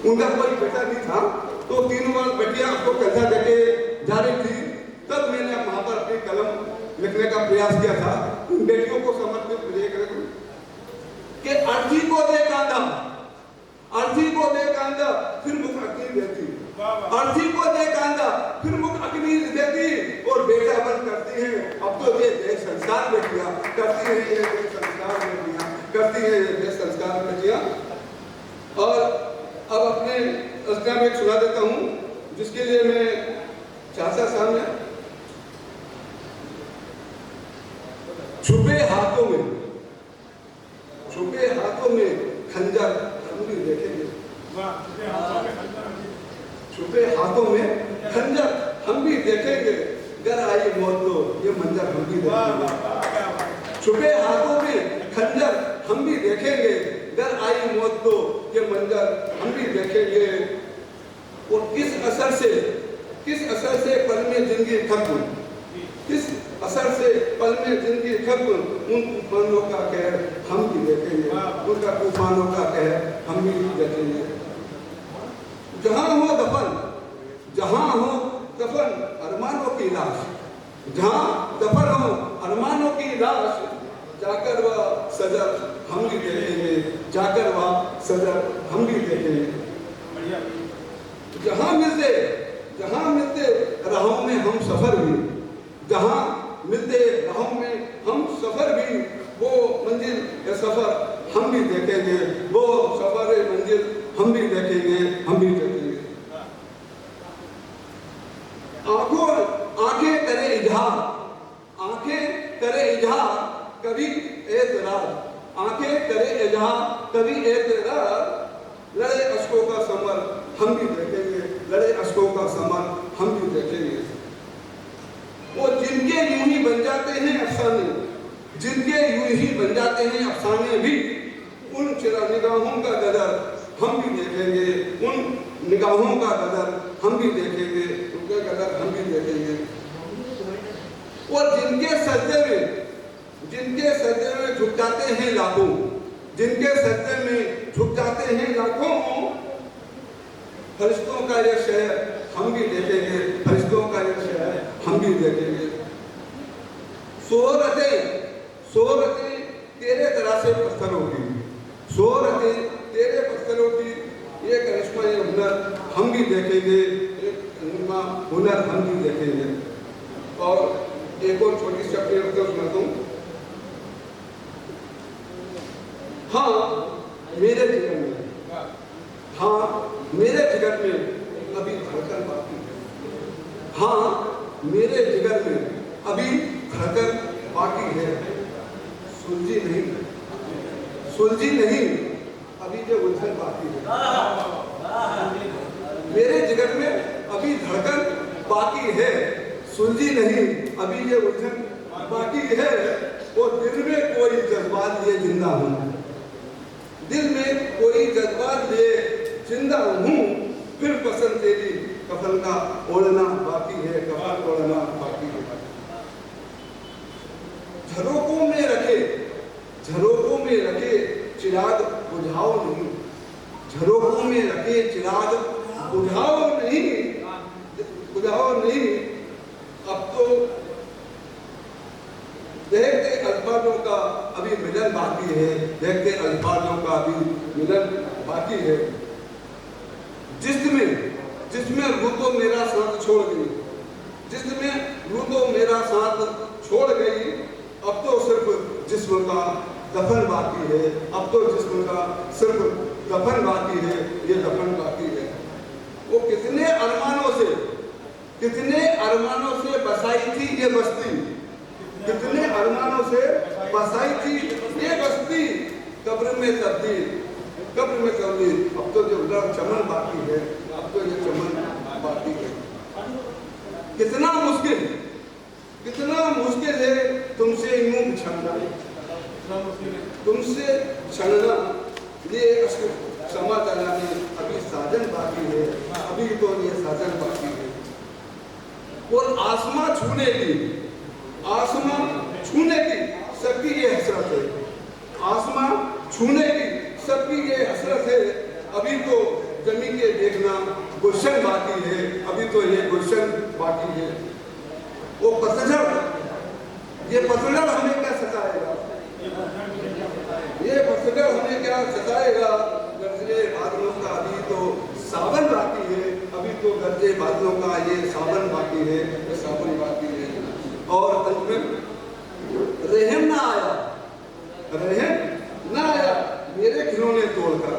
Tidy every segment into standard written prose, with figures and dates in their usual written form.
उनका कोई बेटा नहीं था, तो 3 बार बेटियां आपको कंधा देके जा रही थी। तब मैंने वहां पर अपनी कलम लिखने का प्रयास किया था। उन बेटियों को समर्पित कि अर्थी को दे कांधा, अर्थी को दे कांधा फिर मुख अग्नि देती, अर्थी को दे कांधा फिर मुख अग्नि देती और बेटा बन करती है। अब तो ये देह संस्कार बेटियां करती है, ये देह संस्कार बेटियां करती है, ये देह संस्कार बेटियां। और अब अपने रचना में एक सुना देता हूं, जिसके लिए मैं चाचा सामने छुपे हाथों में, छुपे हाथों में खंजर हम भी देखेंगे, छुपे हाथों में खंजर हम भी देखेंगे, घर आई मौत तो ये मंजर हम भी देखेंगे। छुपे हाथों में खंजर हम भी देखेंगे, घर आई मौत तो ये मंजर हम भी देखेंगे। और किस असर से पल में जिंदगी खत्म, किस असर से पल में जिंदगी खत्म, उन तूफानों का कहर हम भी देखेंगे, उनका तूफानों का कहर हम भी देखेंगे। जहां हो दफन, जहां हो दफन अरमानों की लाश, जहां दफन हो अरमानों की लाश, जाकर वह सजर हम भी देखेंगे, जाकर वह सजर हम भी देखेंगे। जहां मिलते राहों में हम सफर भी, जहां मिलते राहों में हम सफर भी, वो मंजिल या सफर हम भी देखेंगे, वो सफर मंजिल हम भी देखेंगे, हम भी देखेंगे। आंखें करे इजहार, आंखें करे इजहार कभी एतराज, आंखें करे इजहार कभी एतराज, लड़े अश्कों का समर हम भी देखेंगे, लड़े अश्कों का समर हम भी देखेंगे। वो जिनके यूं ही बन जाते हैं अफसाने, जिनके यूं ही बन जाते हैं अफसाने भी, उन चिरा निगाहों का गदर हम भी देखेंगे, उन निगाहों का गदर हम भी देखेंगे, उनका गदर हम भी देखेंगे। और जिनके सजदे में झुक जाते हैं लाखों, जिनके सजदे में झुक जाते हैं लाखों, फरिश्तों का यह शहर हम भी देखेंगे, फरिश्तों का यह शहर हम भी देखेंगे। सोहरतें तेरे तरह से पत्थरों की, सोहरतें तेरे पत्थरों की, ये करिश्मा ये हुनर हम भी देखेंगे, एक हुनर हम भी देखेंगे। और एक और छोटी सी अपनी रफ्तार सुनाता हूँ। हाँ मेरे जीवन में, हाँ मेरे जिगर में अभी धड़कन बाकी है, हाँ मेरे जिगर में अभी धड़कन बाकी है, सुलझी नहीं अभी जो उलझन बाकी है। मेरे जिगर में अभी धड़कन बाकी है, सुलझी नहीं अभी ये उलझन बाकी है। और दिल में कोई जज्बात लिए जिंदा हूँ, दिल में कोई जज्बात लिए जिंदा हूँ, फिर पसंद तेरी कफन का ओढ़ना बाकी है, कफन ओढ़ना बाकी है। झरोकों में रखे चिराग बुझाओ नहीं, झरोकों में रखे चिराग बुझाओ नहीं, अब तो देखते अल्फाजों का अभी मिलन बाकी है, देखते अल्फाजों का अभी मिलन बाकी है। जिसमें रूह तो मेरा साथ छोड़ गई, जिसमें रूह तो मेरा साथ छोड़ गई, अब तो सिर्फ जिस्म का दफन बाकी है, अब तो जिस्म का सिर्फ दफन बाकी है, ये दफन बाकी है। वो कितने अरमानों से बसाई थी ये बस्ती, कितने अरमानों से बसाई थी ये बस्ती, कब्र में तब्दील, अब तो जो चमन बाकी है, अब तो ये चमन बाकी है। कितना मुश्किल है तुमसे यूं बिछड़ना, तुमसे बिछड़ना, ये क्षमा कराने अभी साजन बाकी है, अभी तो ये साजन बाकी है। और आसमां छूने की सबकी ये हसरत है, आसमां छूने की सबकी ये हसरत है, अभी तो जमी के गुलशन बाकी है, अभी तो ये गुलशन बाकी है। वो पतझड़, ये पतझड़ हमें क्या सताएगा, ये पतझड़ हमें क्या सताएगा। गरजे बादलों का अभी तो सावन बाकी है, अभी तो गरजे बादलों का ये सावन बाकी है, ये सावन बाकी है। और अंत में रहम ना आया, रहम ना आया मेरे खिलौने तोड़कर,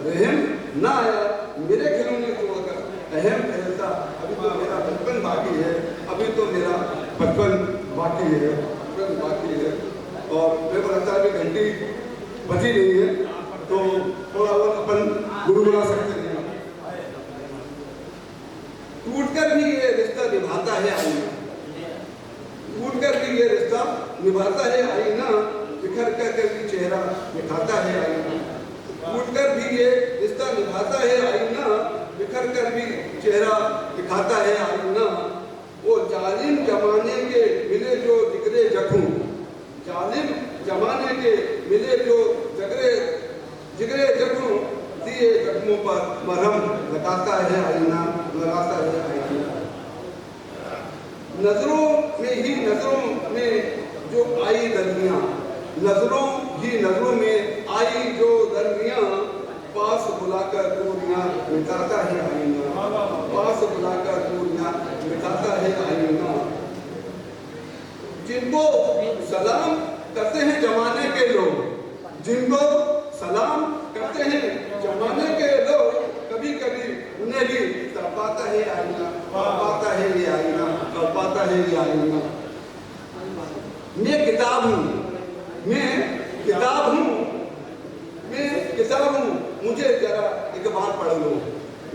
रहम ना आया मेरे खिलौने तोड़कर, अहम फैलता अभी तो मेरा बचपन बाकी है, अभी तो मेरा बचपन बाकी है, बचपन बाकी है। और मेरे को लगता है कि घंटी बजी नहीं है, तो थोड़ा बहुत अपन गुनगुना सकते हैं। टूटकर भी ये रिश्ता निभाता है आईना, टूटकर भी ये रिश्ता निभाता है आईना, बिखर कर भी चेहरा दिखाता है आईना, टूटकर भी ये रिश्ता निभाता है आईना, बिखर कर भी चेहरा दिखाता है आईना। वो जालिम जमाने के मिले जो जिगरे जख्म, जालिम जमाने के मिले जो जिगरे जख्म, दिए जख्मों पर मरहम लगाता है आईना, लगाता है आईना। नजरों में जो आई दरमियां, नजरों में आई जो दरमियां, पास बुलाकर दूरियां मिटाता है आईना, पास बुलाकर दूरियां मिटाता है आईना। जिनको सलाम करते हैं जमाने के लोग, जिनको सलाम करते हैं जमाने के लोग, कभी कभी उन्हें भी तड़पाता है आईना, तड़पाता है ये आईना, तड़पाता है ये आईना। मैं किताब हूँ, मैं किताब हूँ, मैं किताब हूँ, मुझे जरा एक बार पढ़ लो,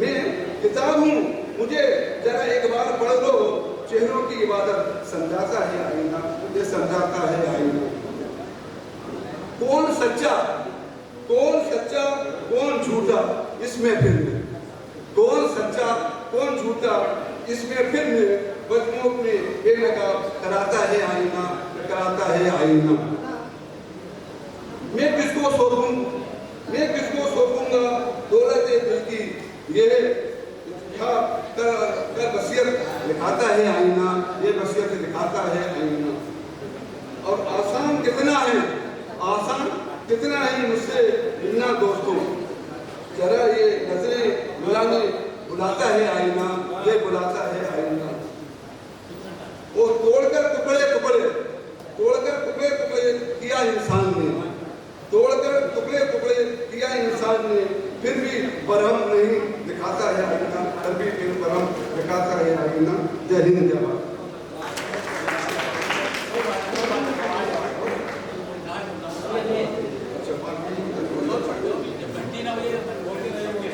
मैं किताब हूँ, मुझे जरा एक बार पढ़ लो, चेहरों की इबादत समझाता है आईना, मुझे समझाता है आईना। कौन सच्चा कौन झूठा इस महफिल में, कौन सच्चा कौन झूठा इस महफिल में, बदमों में बेनकाब कराता है आईना, कराता है आईना। मैं किसको सौंपूंगा दौलत दिल की, ये कर वसीयत दिखाता है आईना, ये वसीयत दिखाता है आईना। और आसान कितना है मुझसे मिलना दोस्तों, जरा ये नजरें बुलाने बुलाता है आईना, ये बुलाता है आईना। वो तोड़कर टुकड़े किया इंसान ने, तोड़कर टुकड़े किया इंसान ने, फिर भी बरहम नहीं दिखाता है आईना, फिर भी बरहम दिखाता है आईना। जय हिंद, जय भारत।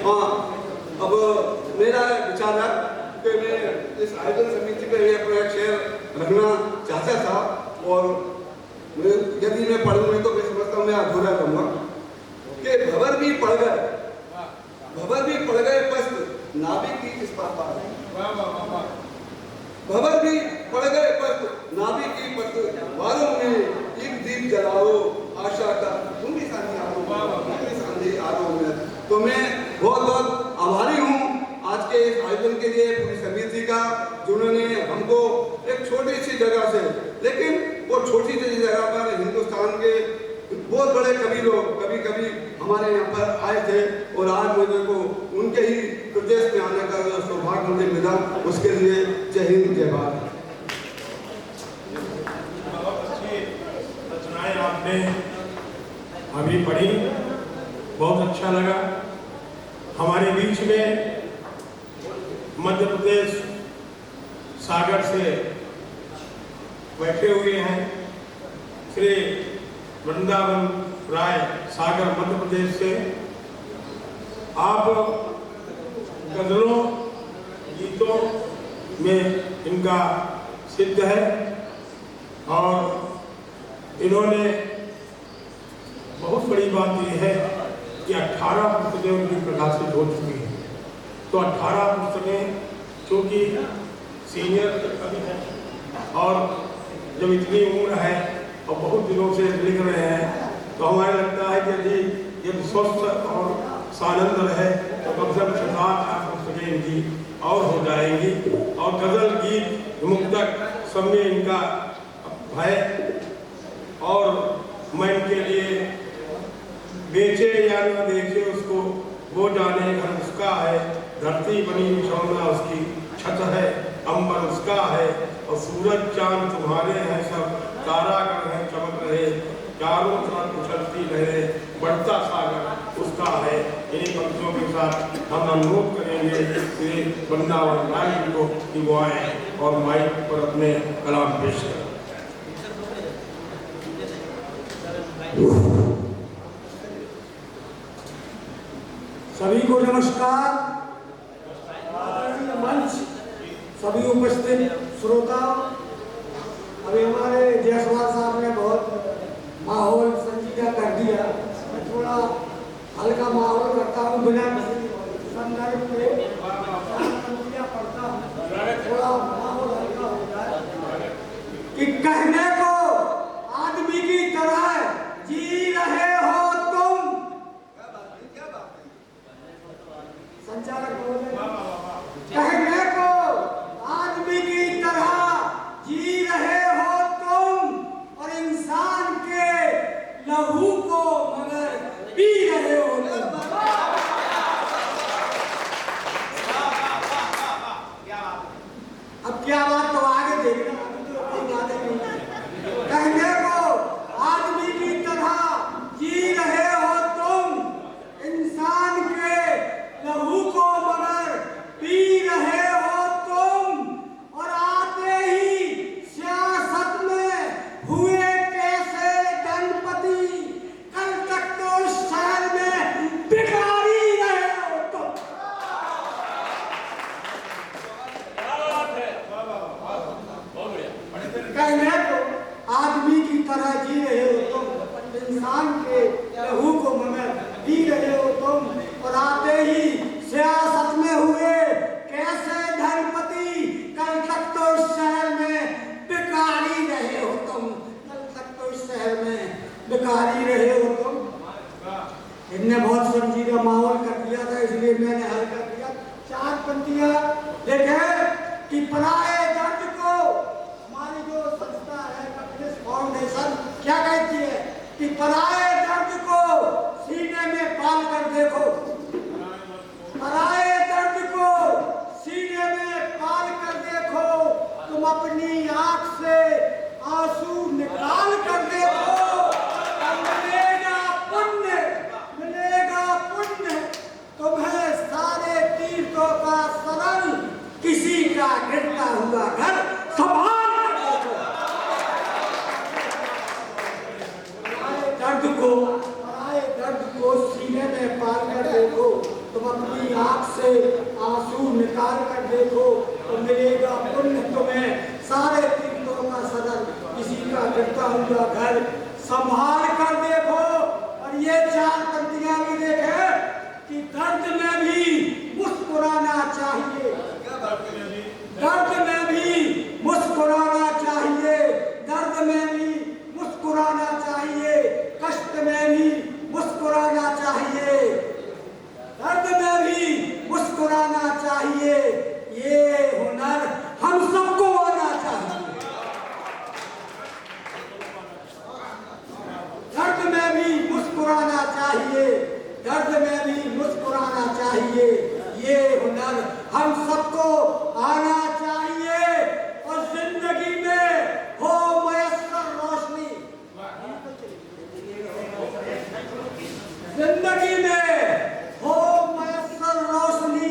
हाँ, अब मेरा विचार है कि मैं इस आयोजन समिति पे अपना एक शेयर रखना चाहता था, और यदि मैं पढ़ूंगा तो मैं समझता हूँ मैं अधूरा रहूंगा कि भंवर भी पड़ गए पस्त नाभिक की इस पार, भंवर भी पड़ गए पस्त नाभिक की पस्त, वालों में एक दीप जलाओ आशा का, तुम भी साथी आरो में। तो मैं बहुत आभारी हूँ आज के इस आयोजन के लिए पूरी समिति का, जिन्होंने हमको एक छोटी सी जगह से, लेकिन वो छोटी सी जगह पर हिंदुस्तान के बहुत बड़े कवि लोग कभी हमारे यहाँ पर आए थे, और आज मुझे को उनके ही प्रदेश में आने का सौभाग्य मुझे मिला, उसके लिए जय हिंद, जय भारत। बहुत अच्छी रचनाएं आपने अभी पढ़ी, बहुत अच्छा लगा। हमारे बीच में मध्य प्रदेश सागर से बैठे हुए हैं श्री वृंदावन राय, सागर मध्य प्रदेश से। आप गजलों गीतों में इनका सिद्ध है, और इन्होंने बहुत बड़ी बात यह है कि 18 पुस्तकें उनकी प्रकाशित हो चुकी हैं। तो 18 पुस्तकें, क्योंकि सीनियर कवि हैं और जब इतनी उम्र है और बहुत दिनों से लिख रहे हैं, तो हमारे लगता है कि यदि स्वस्थ और सानंद रहे तो कम से कम 7-8 पुस्तकें और हो जाएंगी। और गजल गीत मुक्तक सब में इनका है। और मैं इनके लिए बेचे या न बेचे उसको वो जाने, घर उसका है, धरती बनी बिछौना उसकी छत है, अंबर उसका है, और सूरज चांद तुम्हारे हैं सब, तारागण है चमक रहे, चारों तरफ उछलती लहरे, बढ़ता सागर उसका है। इन्हीं पंक्तियों के साथ हम अनुरोध करेंगे कि वृंदावन लाल जी को कि वो आए और माइक पर अपने कलाम पेश करें। सभी को नमस्कार। आदरणीय मंच, सभी उपस्थित श्रोता, अभी हमारे जयसवाल साहब ने बहुत माहौल संजीदा कर दिया। मैं थोड़ा हल्का माहौल करता हूँ, बिना संदर्भ के पढ़ता हूँ, थोड़ा माहौल हल्का हो जाए। कि कहने को आदमी की तरह जी रहे हो तुम, संचालक कहने को आदमी की तरह जी रहे हो तुम, और इंसान के लहू को मगर पी रहे हो तुम। अब क्या बात तो आगे देखना, अभी तो कोई बात नहीं। कहने को आदमी की तरह जी रहे हो तुम, इंसान के लहू को मगर पी रहे हो तुम, और आते ही सियासत में हुए कैसे धनपति, कल तक तो इस शहर में भिखारी रहे हो तुम। कहने को आदमी की तरह जी रहे हो तुम, इंसान के लहू को मगर पी रहे हो तुम, और आते ही सियासत में हुए कैसे धनपति, कल तक तो इस शहर में भिखारी रहे हो तुम, कल तक तो इस शहर में भिखारी रहे हो तुम। इनने बहुत संजीदा माहौल कर दिया था, इसलिए मैंने हल कर दिया। चार पंक्तियां देखें कि पराए दर्द को, हमारी जो संस्था है कम्युनिस्ट फाउंडेशन क्या कहती है कि पराए दर्द को सीने में पाल कर देखो, पराए दर्द को सीने में पाल कर देखो, तुम अपनी आंख से आंसू निकाल कर देखो, मिलेगा पुण्य, मिलेगा पुण्य तुम्हें सारे तीर्थों का सरल, किसी का गिरता हुआ घर संभाल कर देखो। पराए दर्द को सीने में पाल कर देखो, तुम अपनी आंख से आंसू निकाल कर देखो, तो मिलेगा पुण्य तुम्हें सारे तीर्थों का सदन, किसी का गिरता हुआ घर संभाल कर देखो। और ये चार पंक्तियां भी देखे कि दर्द में भी मुस्कुराना चाहिए, दर्द में भी मुस्कुराना चाहिए, दर्द में भी मुस्कुराना चाहिए, कष्ट में भी मुस्कुराना चाहिए, दर्द में भी मुस्कुराना चाहिए। ये हुनर हम सबको आना चाहिए। दर्द में भी मुस्कुराना चाहिए, दर्द में भी मुस्कुराना चाहिए, ये हुनर हम सबको आना चाहिए। और जिंदगी में हो मयस्सर रोशनी, जिंदगी में हो मयस्सर रोशनी,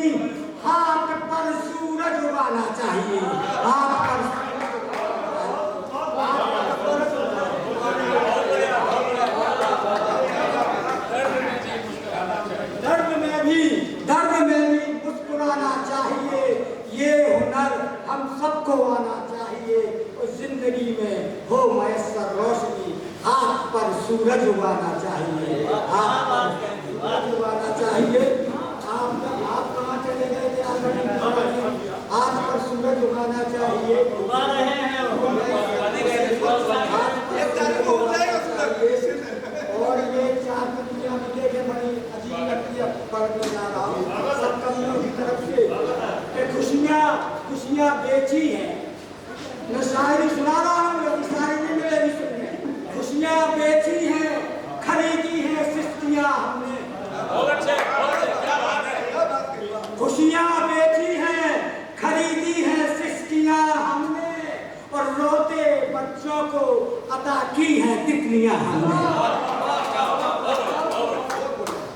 हाथ पर सूरज उगाना चाहिए, हाथ पर दर्द में भी मुस्कुराना चाहिए, ये हुनर हम सबको आना चाहिए। और जिंदगी में हो मयस्सर रोशनी, हाथ पर सूरज उगाना चाहिए, हाथ पर सूरज उगाना चाहिए। आप कहाँ चले गए थे? हाथ पर सूरज उगाना चाहिए, उगा रहे हैं। और ये चार पंक्तियां भी देखे, बड़ी अजीब लगती है, पढ़ के जा रहा हूँ सब कवियों की तरफ से। खुशियाँ बेची हैं। मैं शायरी सुना रहा हूँ, अभी शायरी नहीं मिलेगी सुनने। खुशियाँ बेची हैं, खरीदी हैं सिस्कियाँ हमने। खुशियाँ बेची हैं, खरीदी हैं सिस्कियाँ हमने, और रोते बच्चों को अता की हैं तितलियाँ हमने।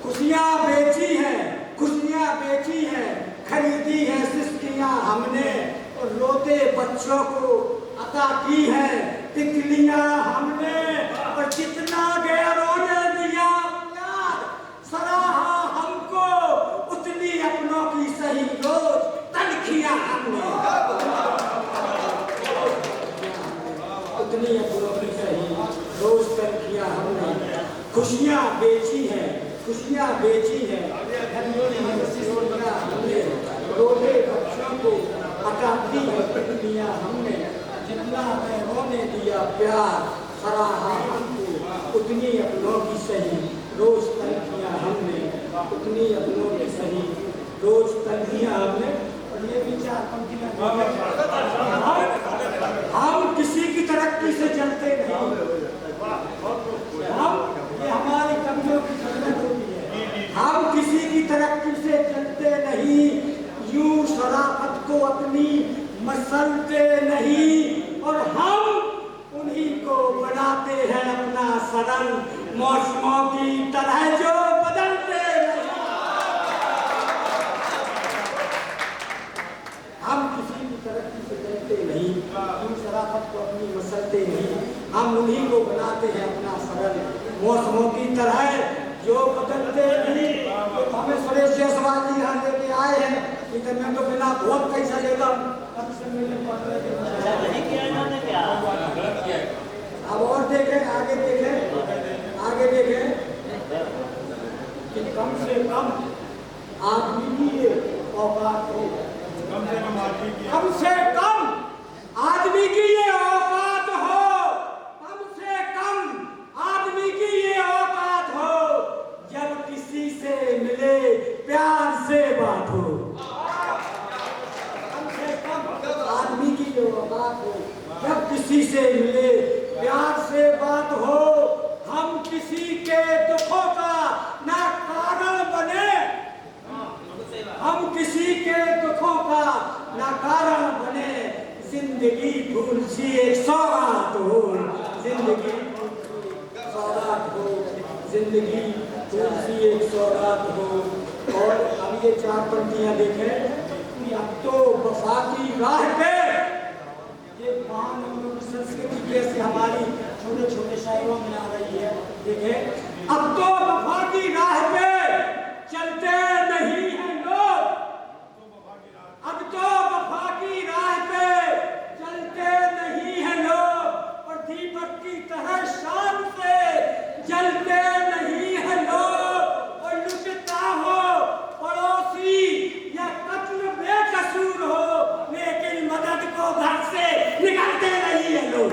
खुशियाँ बेची हैं, खुशियाँ बेची हैं, खरीदी हैं सिस्कियाँ हमने, और रोते बच्चों को अता की हैं तितलियाँ हमने। और जितना गैरों ने दिया प्यार, सराहा हमको, उतनी अपनों की सही रोज तलखियाँ हमने। उतनी अपनों की सही रोज तलखियाँ हमने। खुशियाँ बेची हैं, खुशियाँ बेची हैं, खरीदी हैं सिस्कियाँ हमने, रोते बच्चों को अटाती है तितलियाँ हमने। जितना गैरों ने दिया प्यार, सराहा हमको, उतनी अपनों की सही रोज तलखियाँ हमने। उतनी अपनों की सही रोज तलखियाँ हमने। और ये भी चार पंक्तियाँ, हम किसी की तरक्की से जलते नहीं। हम, ये हमारी कवियों की जरूरत होती है, हम किसी की तरक्की से जलते नहीं, यूं शराफत को अपनी मसलते नहीं, और हम उन्हीं को बनाते हैं अपना सरल, मौसमों की तरह जो बदलते नहीं। हम किसी की तरक्की से जलते नहीं, यूं शराफत को अपनी मसलते नहीं, हम उन्हीं को बनाते हैं अपना सरल, मौसमों की तरह जो बदलते नहीं। तो हमें सुरेश जायसवाल जी यहाँ लेके आए हैं, इधर मैं तो बिना बहुत पैसा लेता हूँ। अब और देखें, आगे देखें, आगे देखें कि कम से कम आदमी की ये औकात हो, कम से कम आदमी की, कम से कम आदमी की ये औकात हो, कम से कम आदमी की ये औकात हो, जब किसी से मिले प्यार से बात हो। आदमी की जो बात हो, जब किसी से मिले प्यार से बात हो, हम किसी के दुखों का ना कारण बने, हम किसी के दुखों का ना कारण बने, जिंदगी फूल सी एक सौगात हो, जिंदगी सौगात हो, जिंदगी फूल सी एक सौगात हो। और अब ये चार पंक्तियां देखें, अब तो वफा की राह पे, ये महान संस्कृति कैसे हमारी छोटे छोटे शायरों में आ रही है। देखें, अब तो वफा की राह पे चलते नहीं हैं लोग, अब तो वफा की राह पे चलते नहीं हैं लोग, और दीपक की तरह शान से जलते नहीं हैं लोग, और लुटता हो पड़ोसी या कत्ल बेकसूर हो, लेकिन मदद को घर से निकालते नहीं है लोग।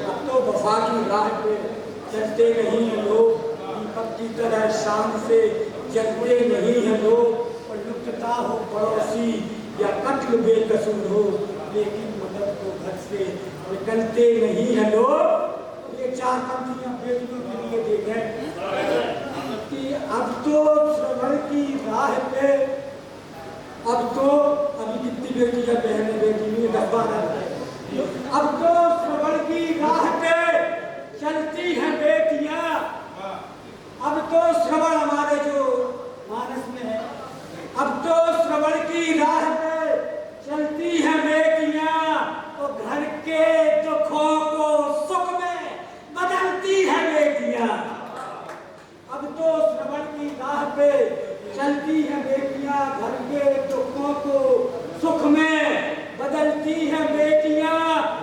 अब तो वफा की राह पे चलते नहीं है लोग, दीपक की तरह शान से जलते नहीं है लोग, और लुटता हो पड़ोसी या कत्ल बेकसूर हो, लेकिन मदद को घर से निकलते नहीं है लोग। ये चार पंक्तियां बेटियों के लिए देखें कि अब तो श्रवण की राह पे, अब तो अभी कितनी बेटियां बहनें बेटी नहीं, 10-12, अब तो श्रवण की राह पे चलती हैं बेटियां, अब तो श्रवण हमारे जो मानस में है, अब तो श्रवण की राह पे चलती हैं बेटियां, और घर के दुखों को सुख में बदलती है बेटियां। अब तो श्रवण की राह पे चलती है बेटियां, घर के दुखों को सुख में बदलती है बेटियां,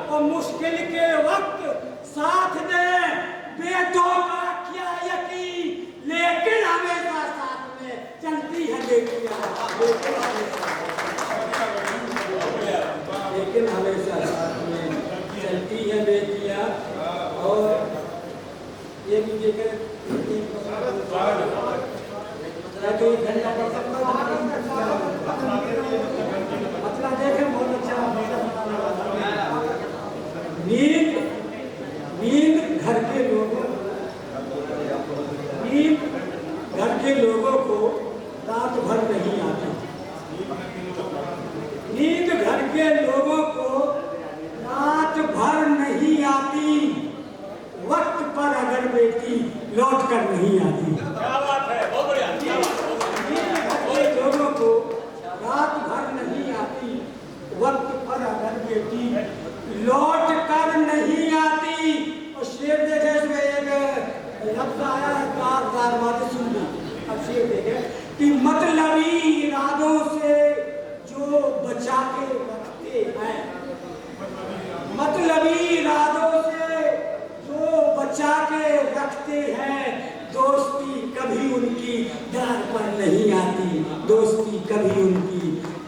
और मुश्किल के वक्त साथ दे बेटों का क्या यकीन, लेकिन हमेशा साथ में चलती है बेटियां, लेकिन हमेशा साथ में चलती है बेटियां। और ये भी देखें, एक घंटा पढ़ सकता हूँ। मतलब देखें बहुत अच्छा नींद घर के लोगों को रात भर नहीं आती। नींद घर के लोगों को रात भर नहीं आती, वक्त पर अगर बेटी लौट कर नहीं आती। क्या बात है, बहुत बढ़िया। नींद घर के लोगों को रात भर नहीं आती, वक्त पर अगर बेटी लौट कर नहीं आती। और शेर देखे इसमें एक लफ्ज आया है, कार बातें सुन ली। अब शेर देखे कि मतलबी इरादों से जो बचा के रखते हैं, मतलबी इरादों से जो बचा के रखते हैं, दोस्ती कभी उनकी दार पर नहीं आती, दोस्ती कभी उनकी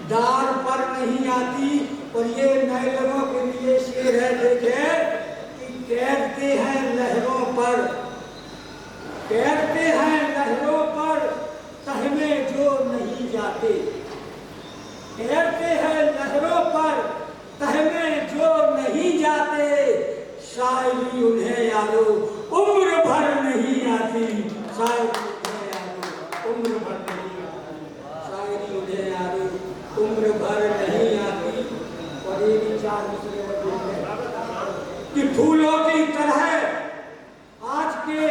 दार पर नहीं आती। और ये नए लोगों के लिए शेर है, देखे कि तैरते हैं लहरों पर, तैरते हैं लहरों पर, तह में जो नहीं जाते, तैरते हैं लहरों पर, तह में जो नहीं जाते। शायरी उन्हें यारो उम्र भर नहीं आती, शायरी उन्हें यारो उम्र भर नहीं आती, शायरी उन्हें यारो उम्र भर नहीं आती। और ये विचार दूसरे कि फूलों की तरह आज के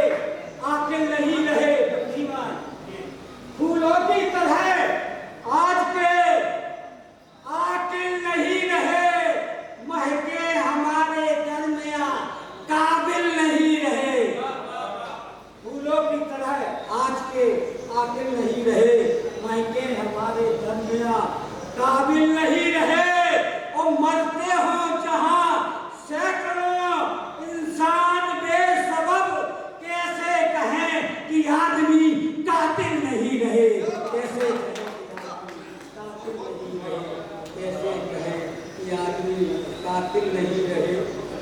आकिल नहीं रहे, फूलों की तरह आज के आकिल नहीं रहे, महके हमारे दरमिया काबिल नहीं रहे। फूलों की तरह आज के आकिल नहीं रहे, महके हमारे दरमिया काबिल नहीं रहे। और मरते हो जहां सैकड़ों इंसान बेसबब, कैसे कहें कि आदमी कातिल नहीं रहे, कैसे कातिल नहीं रहे, कैसे कहें कि आदमी कातिल नहीं रहे,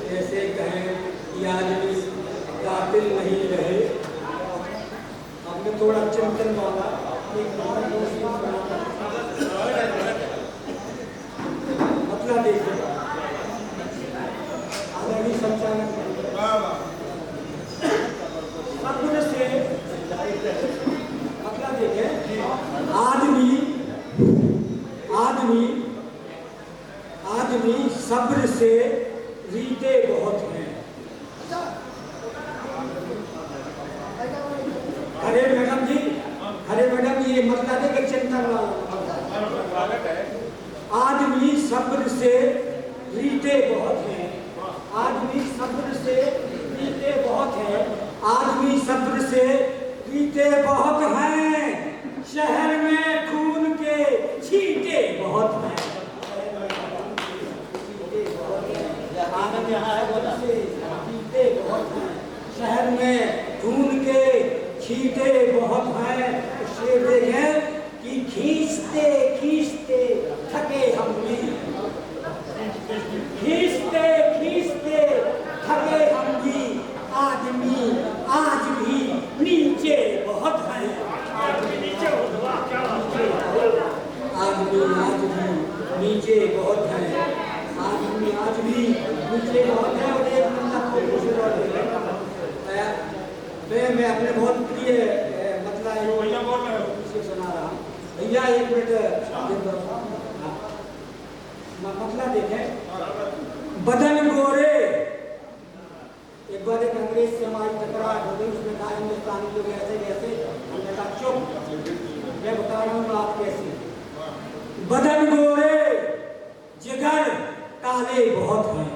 कैसे कहें कि आदमी कातिल नहीं रहे। हमने थोड़ा चिंतन वाला एक मतलब देखिए आदरणीय संचालक सब्र से मतलब देखे आदमी सब्र से रीते बहुत हैं। अरे मैडम जी, अरे मैडम ये मतलब है कि चिंतन वाला आदमी सब्र से रीते बहुत हैं, आदमी सब्र से रीते बहुत हैं, आदमी सब्र से रीते बहुत हैं। शहर में खून के छींटे बहुत हैं, आदमी यहाँ है बोला छींटे बहुत हैं, शहर में खून के छींटे बहुत हैं। शेर देखें कि खींचते खींचते थके हम भी, खींचते खींचते थके हम भी, आदमी आज भी नीचे बहुत है, आदमी नीचे आदमी आज भी नीचे बहुत है, आदमी आज भी नीचे बहुत है। और एक मैं अपने बहुत प्रिय मतलब सुना रहा हूँ भैया, एक मिनट मतलब देखें बदन गोरे। एक बार एक अंग्रेज से हमारी टकरार हो गई, उसने कहा हिंदुस्तानी लोग ऐसे कैसे, हमने कहा चुप, मैं बता रहा हूँ आप कैसे। बदन गोरे जिगर काले बहुत हैं,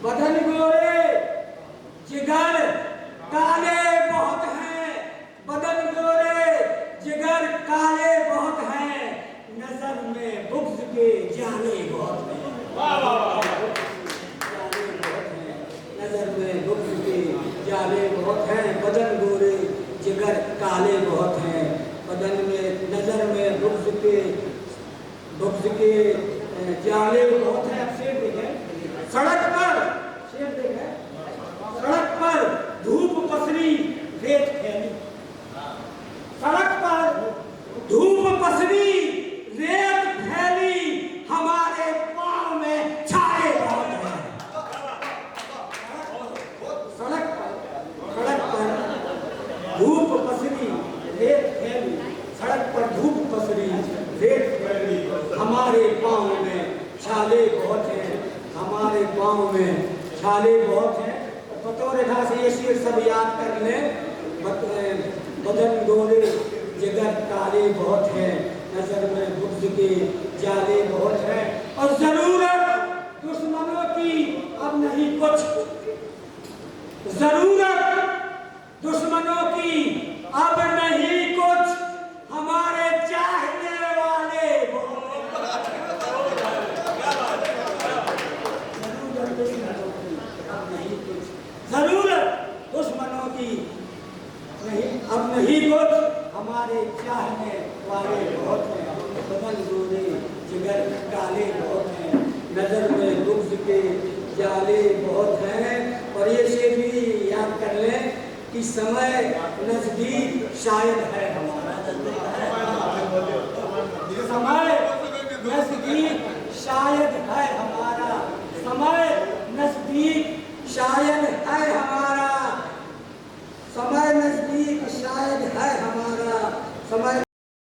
बदन गोरे जिगर काले बहुत हैं, बदन गोरे जिगर काले बहुत हैं, नजर में बुग़्ज़ के जाले बहुत हैं, नजर में बुग़्ज़ के जाले बहुत हैं। बदन गोरे जिगर काले बहुत हैं, बदन में नजर में बुग़्ज़ के जाले बहुत हैं। अब शेर देखें सड़क पर, शेर देखें सड़क पर धूप पसरी रेत फैली, सड़क से सब याद कर लें। बदन गोरे जिगर काले बहुत हैं, नजर में बुग़्ज़ के जाले बहुत हैं, और जरूरत दुश्मनों की अब नहीं कुछ, जरूरत दुश्मनों की अब नहीं कुछ, हमारे चाहने वाले जरूरत दुश्मनों की नहीं अब नहीं कुछ, हमारे चाहने वाले बहुत हैं, बदन गोरे जिगर काले बहुत हैं, नजर में बुग़्ज़ के जाले बहुत हैं। और ये शेर भी याद कर लें कि समय नजदीक शायद है हमारा, समय नजदीक शायद है हमारा, समय नजदीक शायद है हमारा, समय नजदीक शायद है हमारा, समय